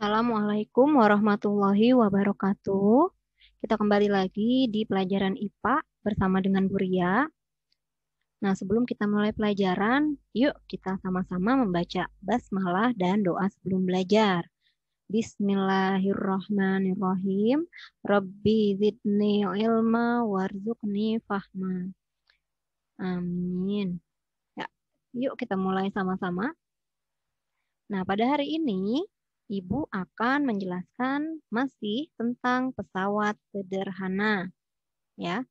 Assalamualaikum warahmatullahi wabarakatuh. Kita kembali lagi di pelajaran IPA bersama dengan Bu Ria. Nah, sebelum kita mulai pelajaran, yuk kita sama-sama membaca basmalah dan doa sebelum belajar. Bismillahirrahmanirrahim. Rabbi zidni ilma warzuqni fahma. Amin. Ya, yuk kita mulai sama-sama. Nah, pada hari ini Ibu akan menjelaskan masih tentang pesawat sederhana, ya.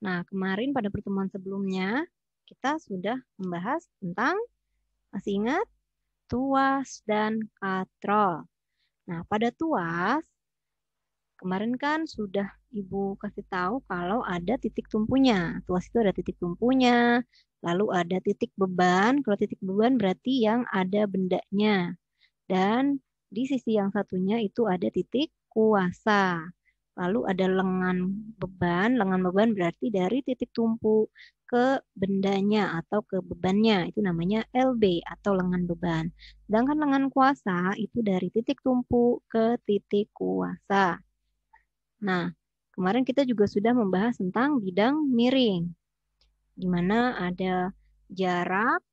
Nah, kemarin pada pertemuan sebelumnya kita sudah membahas tentang, masih ingat, tuas dan katrol. Nah, pada tuas kemarin kan sudah Ibu kasih tahu kalau ada titik tumpunya. Tuas itu ada titik tumpunya, lalu ada titik beban. Kalau titik beban berarti yang ada bendanya. Dan di sisi yang satunya itu ada titik kuasa. Lalu ada lengan beban. Lengan beban berarti dari titik tumpu ke bendanya atau ke bebannya. Itu namanya LB atau lengan beban. Sedangkan lengan kuasa itu dari titik tumpu ke titik kuasa. Nah, kemarin kita juga sudah membahas tentang bidang miring, di mana ada jarak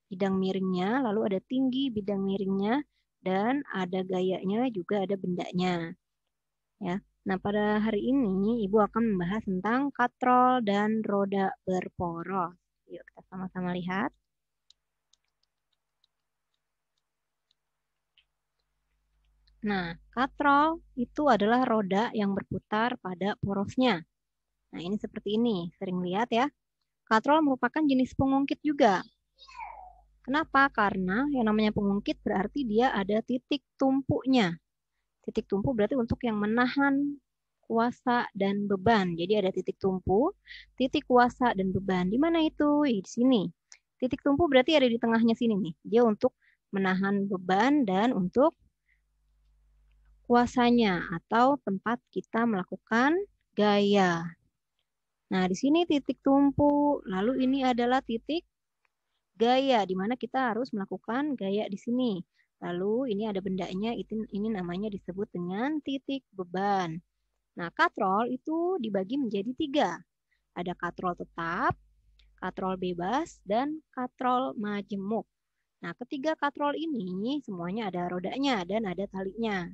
bidang miringnya, lalu ada tinggi bidang miringnya, dan ada gayanya juga ada bendanya. Ya. Nah, pada hari ini Ibu akan membahas tentang katrol dan roda berporos. Yuk kita sama-sama lihat. Nah, katrol itu adalah roda yang berputar pada porosnya. Nah, ini seperti ini. Sering lihat ya. Katrol merupakan jenis pengungkit juga. Kenapa? Karena yang namanya pengungkit berarti dia ada titik tumpunya. Titik tumpu berarti untuk yang menahan kuasa dan beban. Jadi ada titik tumpu, titik kuasa dan beban. Di mana itu? Di sini. Titik tumpu berarti ada di tengahnya sini nih. Dia untuk menahan beban dan untuk kuasanya atau tempat kita melakukan gaya. Nah, di sini titik tumpu, lalu ini adalah titik gaya, di mana kita harus melakukan gaya di sini. Lalu ini ada bendanya, ini namanya disebut dengan titik beban. Nah, katrol itu dibagi menjadi 3. Ada katrol tetap, katrol bebas, dan katrol majemuk. Nah, ketiga katrol ini semuanya ada rodanya dan ada talinya.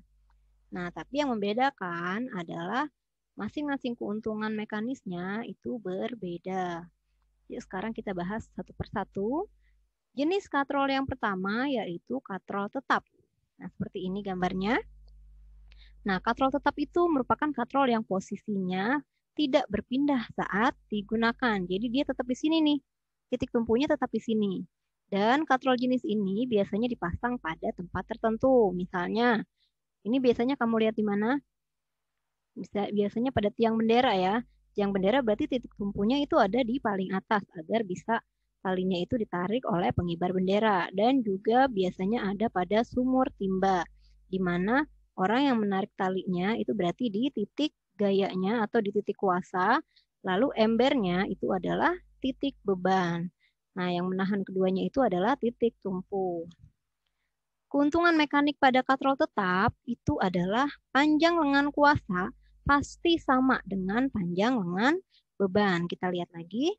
Nah, tapi yang membedakan adalah masing-masing keuntungan mekanisnya itu berbeda. Yuk sekarang kita bahas satu persatu. Jenis katrol yang pertama yaitu katrol tetap. Nah, seperti ini gambarnya. Nah, katrol tetap itu merupakan katrol yang posisinya tidak berpindah saat digunakan. Jadi dia tetap di sini nih. Titik tumpunya tetap di sini. Dan katrol jenis ini biasanya dipasang pada tempat tertentu. Misalnya, ini biasanya kamu lihat di mana? Biasanya pada tiang bendera ya. Tiang bendera berarti titik tumpunya itu ada di paling atas agar bisa talinya itu ditarik oleh pengibar bendera. Dan juga biasanya ada pada sumur timba, di mana orang yang menarik talinya itu berarti di titik gayanya atau di titik kuasa, lalu embernya itu adalah titik beban. Nah, yang menahan keduanya itu adalah titik tumpu. Keuntungan mekanik pada katrol tetap itu adalah panjang lengan kuasa pasti sama dengan panjang lengan beban. Kita lihat lagi.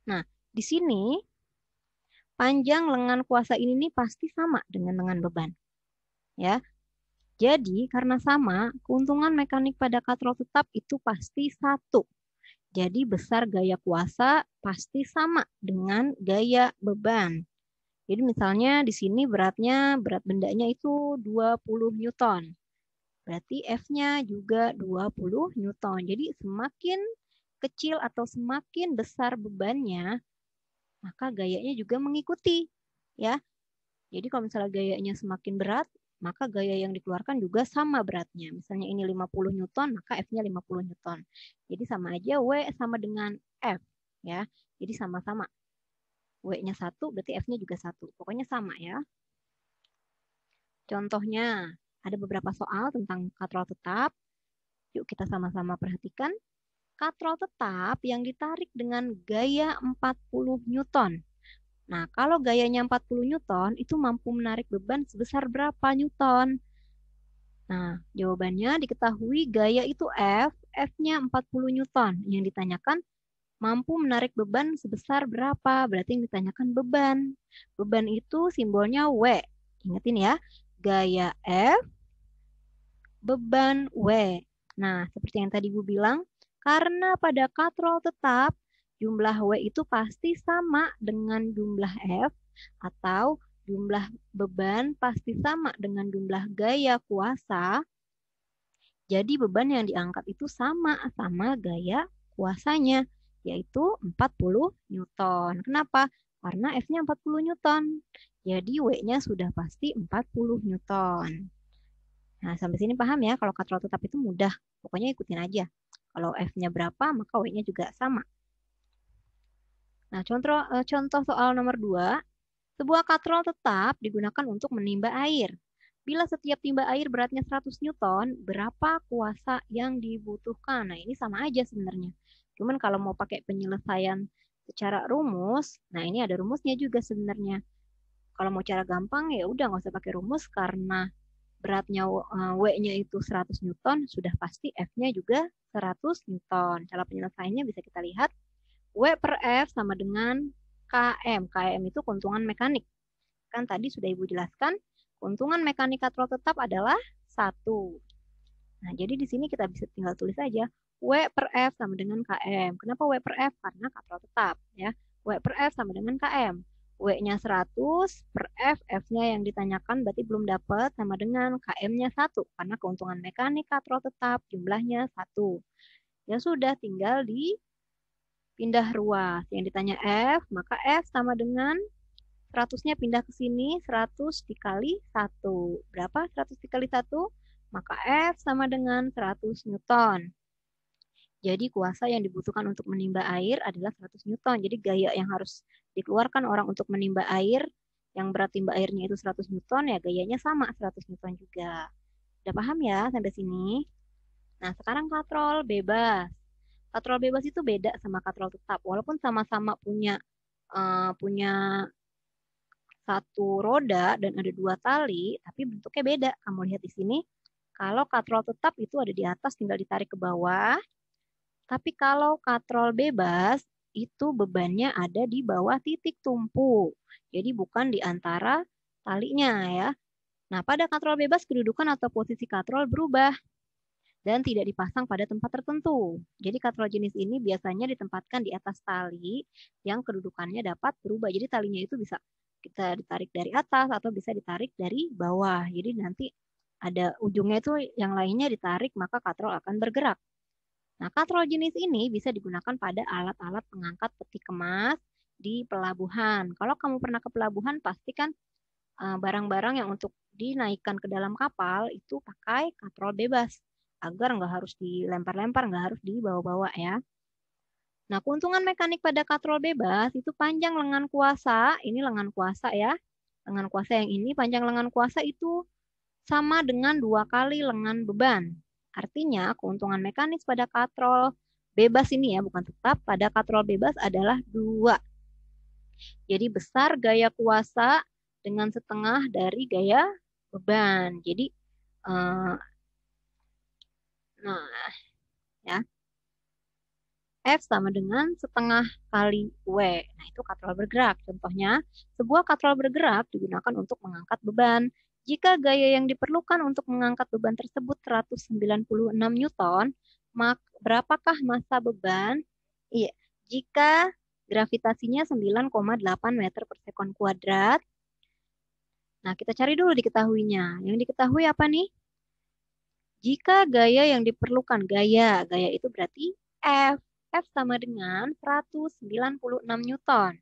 Nah, di sini panjang lengan kuasa ini nih pasti sama dengan lengan beban. Ya. Jadi, karena sama, keuntungan mekanik pada katrol tetap itu pasti satu. Jadi, besar gaya kuasa pasti sama dengan gaya beban. Jadi misalnya di sini berat bendanya itu 20 Newton. Berarti F-nya juga 20 Newton. Jadi semakin kecil atau semakin besar bebannya, maka gayanya juga mengikuti. Ya. Jadi kalau misalnya gayanya semakin berat, maka gaya yang dikeluarkan juga sama beratnya. Misalnya ini 50 Newton, maka F-nya 50 Newton. Jadi sama aja W sama dengan F. Ya. Jadi sama-sama. W-nya 1, berarti F-nya juga 1. Pokoknya sama ya. Contohnya, ada beberapa soal tentang katrol tetap. Yuk kita sama-sama perhatikan. Katrol tetap yang ditarik dengan gaya 40 Newton. Nah, kalau gayanya 40 Newton, itu mampu menarik beban sebesar berapa Newton? Nah, jawabannya diketahui gaya itu F-nya 40 Newton. Yang ditanyakan mampu menarik beban sebesar berapa? Berarti yang ditanyakan beban. Beban itu simbolnya W. Ingetin ya, gaya F, beban W. Nah, seperti yang tadi gue bilang, karena pada katrol tetap, jumlah W itu pasti sama dengan jumlah F, atau jumlah beban pasti sama dengan jumlah gaya kuasa. Jadi beban yang diangkat itu sama gaya kuasanya, yaitu 40 Newton. Kenapa? Karena F-nya 40 Newton. Jadi W-nya sudah pasti 40 Newton. Nah, sampai sini paham ya? Kalau katrol tetap itu mudah. Pokoknya ikutin aja. Kalau F-nya berapa, maka W-nya juga sama. Nah, contoh soal nomor 2. Sebuah katrol tetap digunakan untuk menimba air. Bila setiap timba air beratnya 100 Newton, berapa kuasa yang dibutuhkan? Nah, ini sama aja sebenarnya. Cuman kalau mau pakai penyelesaian secara rumus, nah ini ada rumusnya juga sebenarnya. Kalau mau cara gampang ya udah nggak usah pakai rumus karena beratnya W-nya itu 100 Newton, sudah pasti F-nya juga 100 Newton. Cara penyelesaiannya bisa kita lihat. W per F sama dengan KM. KM itu keuntungan mekanik. Kan tadi sudah Ibu jelaskan, keuntungan mekanik katrol tetap adalah 1. Nah, jadi di sini kita bisa tinggal tulis aja W per F sama dengan KM. Kenapa W per F? Karena katrol tetap. Ya. W per F sama dengan KM. W-nya 100 per F, F-nya yang ditanyakan berarti belum dapat sama dengan KM-nya 1. Karena keuntungan mekanik katrol tetap jumlahnya 1. Ya sudah, tinggal dipindah ruas. Yang ditanya F, maka F sama dengan 100-nya pindah ke sini, 100 dikali 1. Berapa 100 dikali 1? Maka F sama dengan 100 Newton. Jadi kuasa yang dibutuhkan untuk menimba air adalah 100 Newton. Jadi gaya yang harus dikeluarkan orang untuk menimba air, yang berat timba airnya itu 100 Newton, ya gayanya sama 100 Newton juga. Udah paham ya sampai sini? Nah, sekarang katrol bebas. Katrol bebas itu beda sama katrol tetap. Walaupun sama-sama punya satu roda dan ada 2 tali, tapi bentuknya beda. Kamu lihat di sini, kalau katrol tetap itu ada di atas, tinggal ditarik ke bawah. Tapi kalau katrol bebas, itu bebannya ada di bawah titik tumpu. Jadi bukan di antara talinya ya. Nah, pada katrol bebas, kedudukan atau posisi katrol berubah dan tidak dipasang pada tempat tertentu. Jadi katrol jenis ini biasanya ditempatkan di atas tali yang kedudukannya dapat berubah. Jadi talinya itu bisa kita ditarik dari atas atau bisa ditarik dari bawah. Jadi nanti ada ujungnya itu yang lainnya ditarik, maka katrol akan bergerak. Nah, katrol jenis ini bisa digunakan pada alat-alat pengangkat peti kemas di pelabuhan. Kalau kamu pernah ke pelabuhan, pastikan barang-barang yang untuk dinaikkan ke dalam kapal itu pakai katrol bebas agar nggak harus dilempar-lempar, nggak harus dibawa-bawa ya. Nah, keuntungan mekanik pada katrol bebas itu panjang lengan kuasa, ini lengan kuasa ya. Lengan kuasa yang ini, panjang lengan kuasa itu sama dengan 2 kali lengan beban. Artinya, keuntungan mekanis pada katrol bebas ini ya, bukan tetap, pada katrol bebas adalah 2. Jadi besar gaya kuasa dengan setengah dari gaya beban. Jadi, nah ya, F sama dengan setengah kali W. Nah, itu katrol bergerak. Contohnya, sebuah katrol bergerak digunakan untuk mengangkat beban. Jika gaya yang diperlukan untuk mengangkat beban tersebut 196 Newton, maka berapakah massa beban? Iya, jika gravitasinya 9,8 meter per sekon kuadrat. Nah, kita cari dulu diketahuinya. Yang diketahui apa nih? Jika gaya yang diperlukan, gaya itu berarti F. F sama dengan 196 Newton.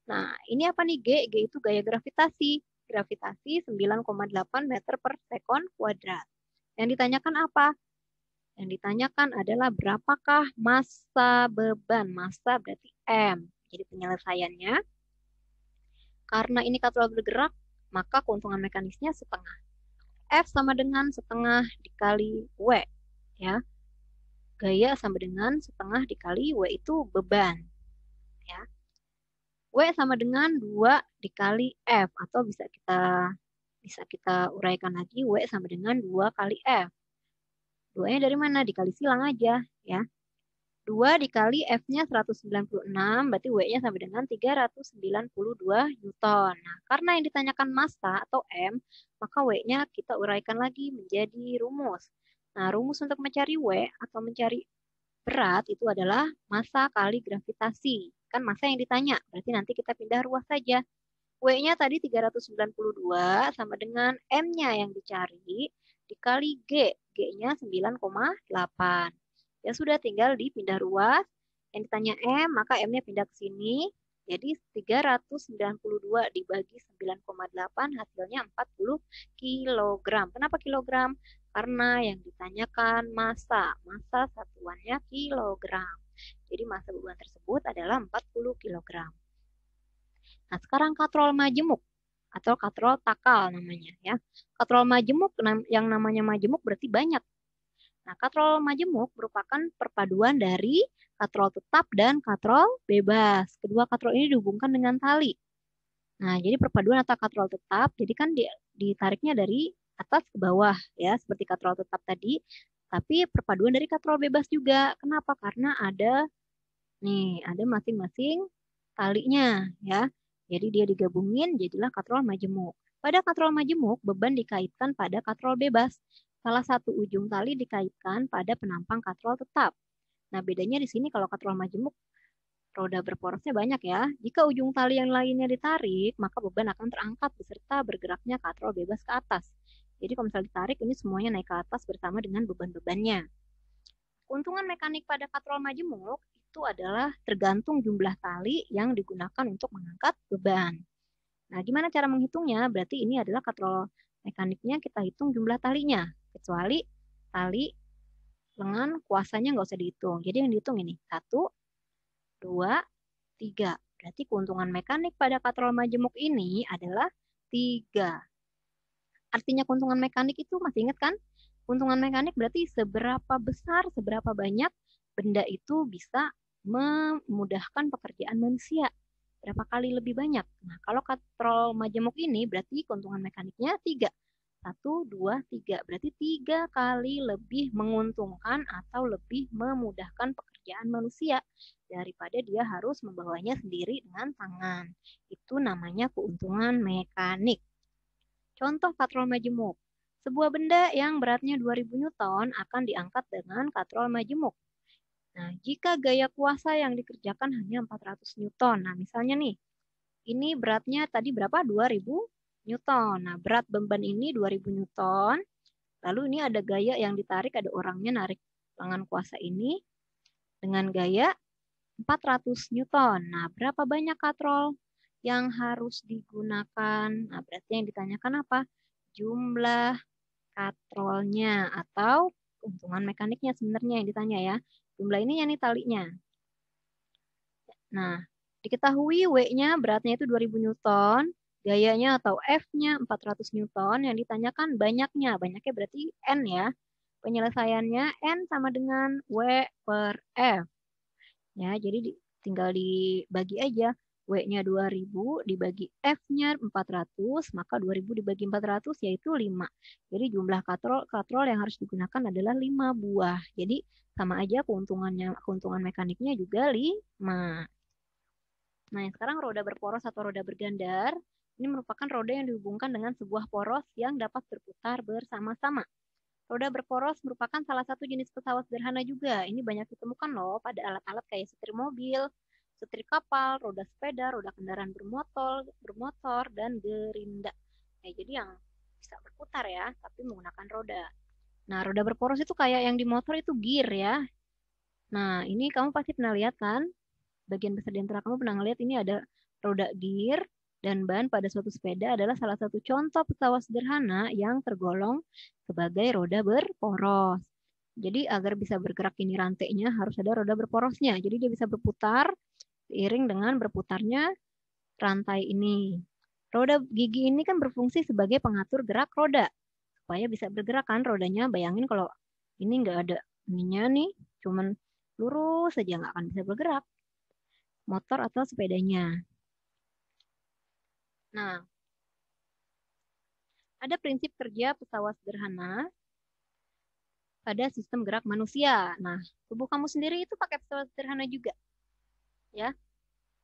Nah, ini apa nih G? G itu gaya gravitasi. Gravitasi 9,8 meter per sekon kuadrat. Yang ditanyakan apa? Yang ditanyakan adalah berapakah massa beban. Massa berarti M. Jadi penyelesaiannya, karena ini katrol bergerak, maka keuntungan mekanisnya setengah. F sama dengan setengah dikali W. Ya. Gaya sama dengan setengah dikali W itu beban. Ya. W sama dengan 2 dikali F, atau bisa kita uraikan lagi, W sama dengan 2 kali F. 2-nya dari mana? Dikali silang aja ya. 2 dikali F-nya 196, berarti W-nya sama dengan 392 Newton. Nah, karena yang ditanyakan massa atau M, maka W-nya kita uraikan lagi menjadi rumus. Nah, rumus untuk mencari W atau mencari berat itu adalah massa kali gravitasi. Kan massa yang ditanya, berarti nanti kita pindah ruas saja. W-nya tadi 392 sama dengan M-nya yang dicari dikali G. G-nya 9,8. Ya sudah, tinggal dipindah ruas. Yang ditanya M, maka M-nya pindah ke sini. Jadi 392 dibagi 9,8 hasilnya 40 kg. Kenapa kilogram? Karena yang ditanyakan massa. Massa satuannya kilogram. Jadi massa beban tersebut adalah 40 kg. Nah, sekarang katrol majemuk atau katrol takal namanya ya. Katrol majemuk, yang namanya majemuk berarti banyak. Nah, katrol majemuk merupakan perpaduan dari katrol tetap dan katrol bebas. Kedua katrol ini dihubungkan dengan tali. Nah, jadi perpaduan atau katrol tetap, jadi kan ditariknya dari atas ke bawah ya, seperti katrol tetap tadi. Tapi perpaduan dari katrol bebas juga. Kenapa? Karena ada masing-masing talinya ya. Jadi dia digabungin jadilah katrol majemuk. Pada katrol majemuk, beban dikaitkan pada katrol bebas. Salah satu ujung tali dikaitkan pada penampang katrol tetap. Nah, bedanya di sini kalau katrol majemuk, roda berporosnya banyak ya. Jika ujung tali yang lainnya ditarik, maka beban akan terangkat beserta bergeraknya katrol bebas ke atas. Jadi kalau misalnya ditarik, ini semuanya naik ke atas bersama dengan beban-bebannya. Keuntungan mekanik pada katrol majemuk itu adalah tergantung jumlah tali yang digunakan untuk mengangkat beban. Nah, gimana cara menghitungnya? Berarti ini adalah katrol mekaniknya, kita hitung jumlah talinya. Kecuali tali lengan kuasanya nggak usah dihitung. Jadi yang dihitung ini 1, 2, 3. Berarti keuntungan mekanik pada katrol majemuk ini adalah 3. Artinya keuntungan mekanik itu masih ingat kan? Keuntungan mekanik berarti seberapa besar, seberapa banyak benda itu bisa memudahkan pekerjaan manusia. Berapa kali lebih banyak. Nah, kalau katrol majemuk ini berarti keuntungan mekaniknya 3. 1, 2, 3. Berarti 3 kali lebih menguntungkan atau lebih memudahkan pekerjaan manusia daripada dia harus membawanya sendiri dengan tangan. Itu namanya keuntungan mekanik. Contoh katrol majemuk. Sebuah benda yang beratnya 2000 Newton akan diangkat dengan katrol majemuk. Nah, jika gaya kuasa yang dikerjakan hanya 400 Newton. Nah, misalnya nih, ini beratnya tadi berapa? 2000 Newton. Nah, berat beban ini 2000 Newton. Lalu ini ada gaya yang ditarik, ada orangnya narik lengan kuasa ini dengan gaya 400 Newton. Nah, berapa banyak katrol yang harus digunakan? Nah, berarti yang ditanyakan apa? Jumlah katrolnya atau keuntungan mekaniknya sebenarnya yang ditanya ya. Jumlah ini nih talinya. Nah, diketahui W-nya beratnya itu 2000 Newton, gayanya atau F-nya 400 Newton, yang ditanyakan banyaknya. Banyaknya berarti N ya. Penyelesaiannya N sama dengan W per F. Ya, jadi tinggal dibagi aja. W-nya 2000 dibagi F-nya 400, maka 2000 dibagi 400 yaitu 5. Jadi jumlah katrol yang harus digunakan adalah 5 buah. Jadi sama aja keuntungan mekaniknya juga 5. Nah, sekarang roda berporos atau roda bergandar, ini merupakan roda yang dihubungkan dengan sebuah poros yang dapat berputar bersama-sama. Roda berporos merupakan salah satu jenis pesawat sederhana juga. Ini banyak ditemukan loh pada alat-alat kayak setir mobil, setir kapal, roda sepeda, roda kendaraan bermotor dan gerinda. Nah, jadi yang bisa berputar ya, tapi menggunakan roda. Nah, roda berporos itu kayak yang di motor itu gear ya. Nah, ini kamu pasti pernah lihat kan? Bagian besar di antara kamu pernah ngeliat ini ada roda gear dan ban pada suatu sepeda adalah salah satu contoh pesawat sederhana yang tergolong sebagai roda berporos. Jadi agar bisa bergerak ini rantainya harus ada roda berporosnya. Jadi dia bisa berputar seiring dengan berputarnya rantai ini. Roda gigi ini kan berfungsi sebagai pengatur gerak roda. Supaya bisa bergerak kan rodanya. Bayangin kalau ini nggak ada ininya nih, cuman lurus saja nggak akan bisa bergerak. Motor atau sepedanya. Nah, ada prinsip kerja pesawat sederhana pada sistem gerak manusia. Nah, tubuh kamu sendiri itu pakai pesawat sederhana juga, ya.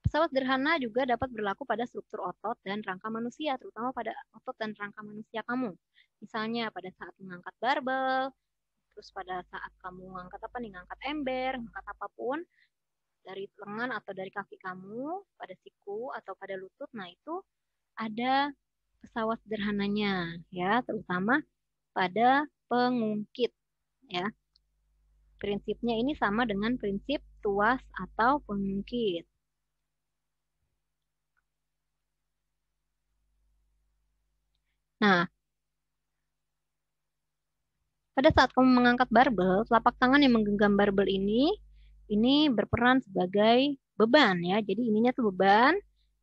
Pesawat sederhana juga dapat berlaku pada struktur otot dan rangka manusia, terutama pada otot dan rangka manusia kamu. Misalnya pada saat mengangkat barbel, terus pada saat kamu ngangkat apa nih, ngangkat ember, ngangkat apapun dari lengan atau dari kaki kamu, pada siku atau pada lutut, nah itu ada pesawat sederhananya, ya, terutama pada pengungkit, ya. Prinsipnya ini sama dengan prinsip tuas atau pengungkit. Nah, pada saat kamu mengangkat barbel, telapak tangan yang menggenggam barbel ini berperan sebagai beban, ya. Jadi ininya tuh beban.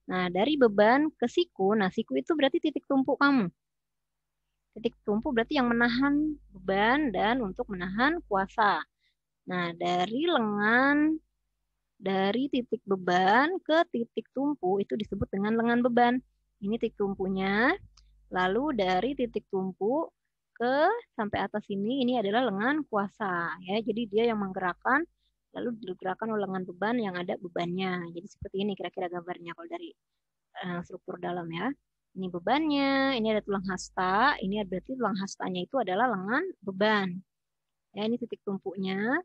Nah, dari beban ke siku, nah siku itu berarti titik tumpu kamu. Titik tumpu berarti yang menahan beban dan untuk menahan kuasa. Nah, dari titik beban ke titik tumpu itu disebut dengan lengan beban. Ini titik tumpunya. Lalu dari titik tumpu ke sampai atas ini adalah lengan kuasa, ya. Jadi dia yang menggerakkan, lalu digerakkan oleh lengan beban yang ada bebannya. Jadi seperti ini kira-kira gambarnya kalau dari struktur dalam, ya. Ini bebannya, ini ada tulang hasta, ini berarti tulang hastanya itu adalah lengan beban. Ya, ini titik tumpunya.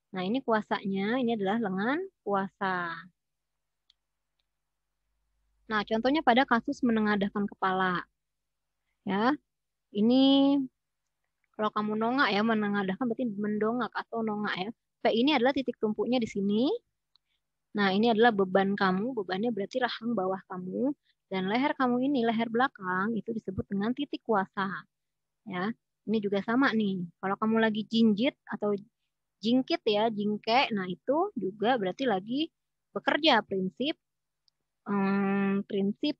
Nah, ini kuasanya, ini adalah lengan kuasa. Nah, contohnya pada kasus menengadahkan kepala. Ya, ini kalau kamu nongak, ya, menengadahkan berarti mendongak atau nongak, ya. P ini adalah titik tumpunya di sini. Nah, ini adalah beban kamu, bebannya berarti rahang bawah kamu. Dan leher kamu ini, leher belakang, itu disebut dengan titik kuasa. Ya, ini juga sama nih. Kalau kamu lagi jinjit atau jingkit, ya, jingke, nah itu juga berarti lagi bekerja prinsip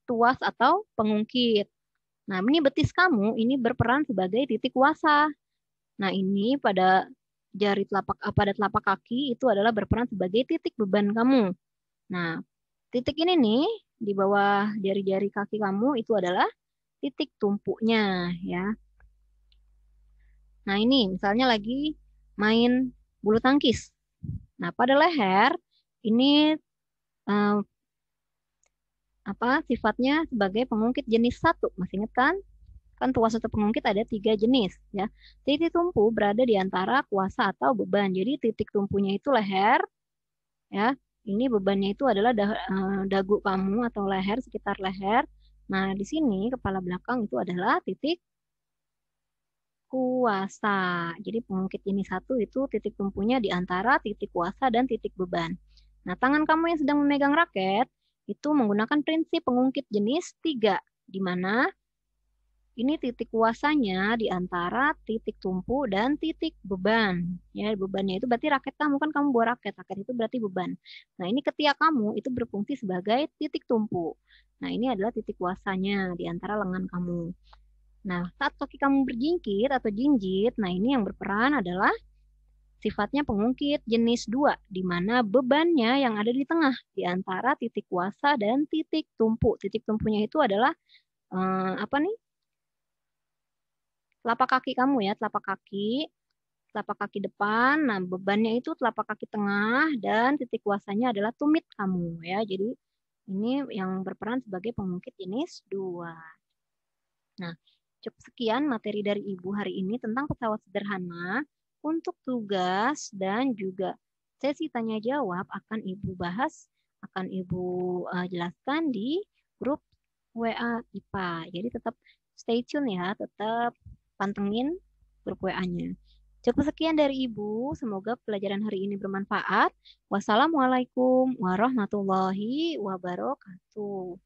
tuas atau pengungkit. Nah, ini betis kamu ini berperan sebagai titik kuasa. Nah, ini pada telapak kaki itu adalah berperan sebagai titik beban kamu. Nah, titik ini nih di bawah jari-jari kaki kamu itu adalah titik tumpunya, ya. Nah, ini misalnya lagi main bulu tangkis. Nah, pada leher ini eh, sifatnya sebagai pengungkit jenis 1. Masih ingat kan? Kan tuas atau pengungkit ada 3 jenis, ya. Titik tumpu berada di antara kuasa atau beban. Jadi titik tumpunya itu leher, ya. Ini bebannya itu adalah dagu kamu atau leher, sekitar leher. Nah, di sini kepala belakang itu adalah titik kuasa. Jadi pengungkit ini 1 itu titik tumpunya di antara titik kuasa dan titik beban. Nah, tangan kamu yang sedang memegang raket itu menggunakan prinsip pengungkit jenis 3, di mana ini titik kuasanya di antara titik tumpu dan titik beban. Ya, bebannya itu berarti raket kamu, kan kamu bawa raket. Raket itu berarti beban. Nah, ini ketiak kamu itu berfungsi sebagai titik tumpu. Nah, ini adalah titik kuasanya di antara lengan kamu. Nah, saat kaki kamu berjingkit atau jinjit, nah ini yang berperan adalah sifatnya pengungkit jenis 2, di mana bebannya yang ada di tengah, di antara titik kuasa dan titik tumpu. Titik tumpunya itu adalah apa nih? Telapak kaki kamu, ya, telapak kaki depan. Nah, bebannya itu telapak kaki tengah dan titik kuasanya adalah tumit kamu, ya. Jadi ini yang berperan sebagai pengungkit jenis 2. Nah, cukup sekian materi dari Ibu hari ini tentang pesawat sederhana. Untuk tugas dan juga sesi tanya jawab akan Ibu bahas, akan Ibu jelaskan di grup WA IPA. Jadi tetap stay tune, ya, tetap pantengin grup WA-nya. Cukup sekian dari Ibu, semoga pelajaran hari ini bermanfaat. Wassalamualaikum warahmatullahi wabarakatuh.